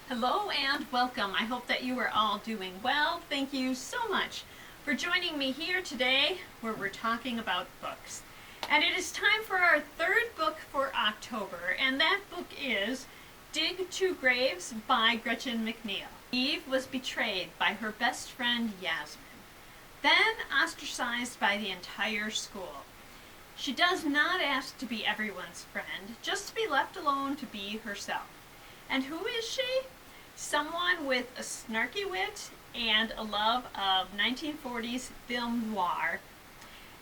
Hello and welcome. I hope that you are all doing well. Thank you so much for joining me here today where we're talking about books. And it is time for our third book for October, and that book is Dig Two Graves by Gretchen McNeil. Eve was betrayed by her best friend Yasmin, then ostracized by the entire school. She does not ask to be everyone's friend, just to be left alone to be herself. And who is she? Someone with a snarky wit and a love of 1940s film noir.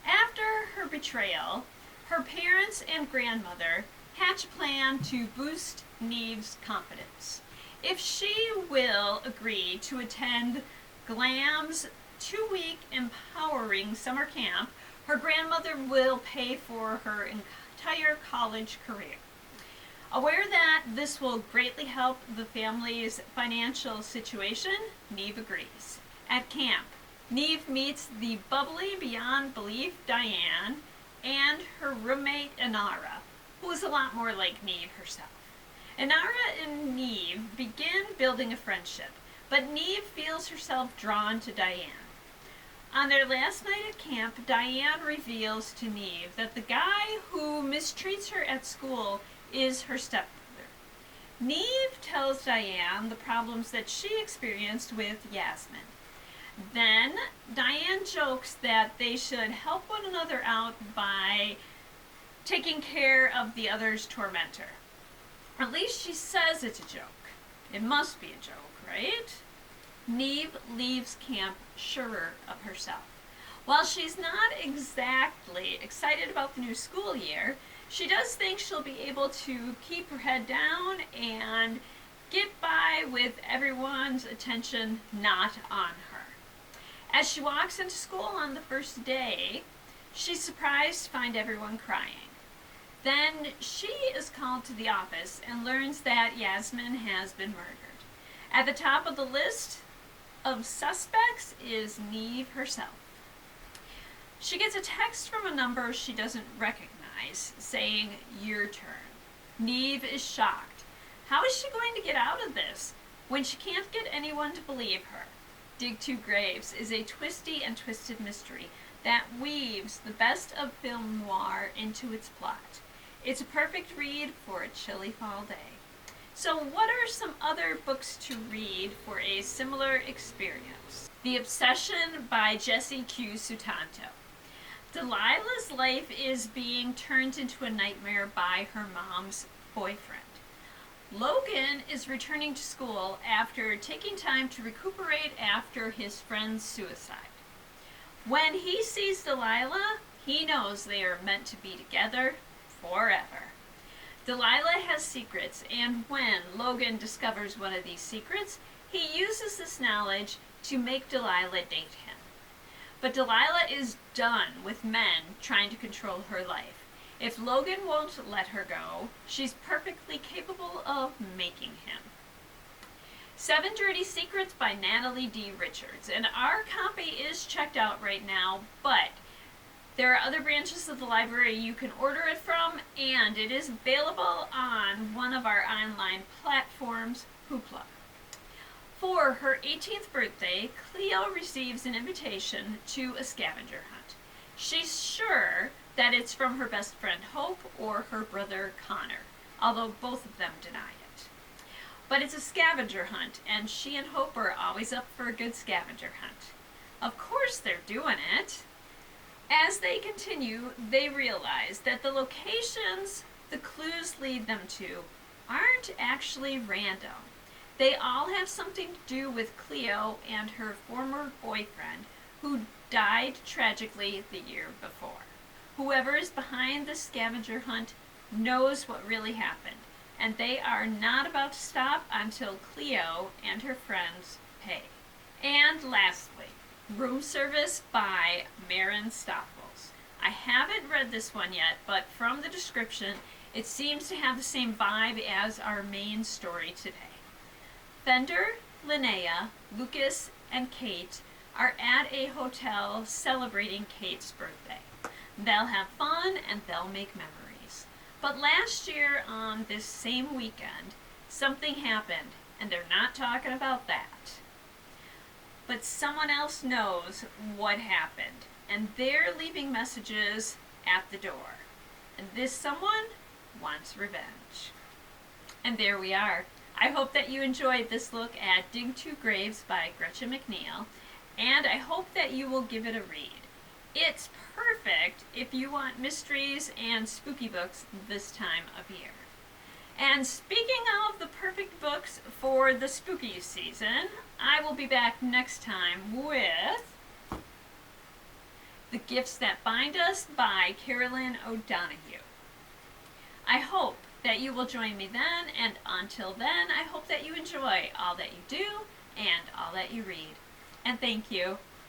After her betrayal, her parents and grandmother hatch a plan to boost Neve's confidence. If she will agree to attend Glam's 2-week empowering summer camp, her grandmother will pay for her entire college career. Aware that this will greatly help the family's financial situation, Neve agrees. At camp, Neve meets the bubbly beyond belief Diane and her roommate Inara, who is a lot more like Neve herself. Inara and Neve begin building a friendship, but Neve feels herself drawn to Diane. On their last night at camp, Diane reveals to Neve that the guy who mistreats her at school is her stepbrother. Neve tells Diane the problems that she experienced with Yasmin. Then Diane jokes that they should help one another out by taking care of the other's tormentor. At least she says it's a joke. It must be a joke, right? Neve leaves camp surer of herself. While she's not exactly excited about the new school year, she does think she'll be able to keep her head down and get by with everyone's attention not on her. As she walks into school on the first day, she's surprised to find everyone crying. Then she is called to the office and learns that Yasmin has been murdered. At the top of the list of suspects is Neve herself. She gets a text from a number she doesn't recognize saying, "Your turn." Neve is shocked. How is she going to get out of this when she can't get anyone to believe her? Dig Two Graves is a twisty and twisted mystery that weaves the best of film noir into its plot. It's a perfect read for a chilly fall day. So what are some other books to read for a similar experience? The Obsession by Jessie Q. Sutanto. Delilah's life is being turned into a nightmare by her mom's boyfriend. Logan is returning to school after taking time to recuperate after his friend's suicide. When he sees Delilah, he knows they are meant to be together forever. Delilah has secrets, and when Logan discovers one of these secrets, he uses this knowledge to make Delilah date him. But Delilah is done with men trying to control her life. If Logan won't let her go, she's perfectly capable of making him. 7 Dirty Secrets by Natalie D. Richards. And our copy is checked out right now, but there are other branches of the library you can order it from, and it is available on one of our online platforms, Hoopla. For her 18th birthday, Cleo receives an invitation to a scavenger hunt. She's sure that it's from her best friend Hope or her brother Connor, although both of them deny it. But it's a scavenger hunt, and she and Hope are always up for a good scavenger hunt. Of course they're doing it. As they continue, they realize that the locations the clues lead them to aren't actually random. They all have something to do with Cleo and her former boyfriend, who died tragically the year before. Whoever is behind the scavenger hunt knows what really happened, and they are not about to stop until Cleo and her friends pay. And lastly, Room Service by Maren Stoffels. I haven't read this one yet, but from the description, it seems to have the same vibe as our main story today. Fender, Linnea, Lucas, and Kate are at a hotel celebrating Kate's birthday. They'll have fun and they'll make memories. But last year on this same weekend, something happened and they're not talking about that. But someone else knows what happened, and they're leaving messages at the door. And this someone wants revenge. And there we are. I hope that you enjoyed this look at Dig Two Graves by Gretchen McNeil, and I hope that you will give it a read. It's perfect if you want mysteries and spooky books this time of year. And speaking of the perfect books for the spooky season, I will be back next time with The Gifts That Bind Us by Carolyn O'Donoghue. I hope that you will join me then, and until then, I hope that you enjoy all that you do and all that you read. And thank you.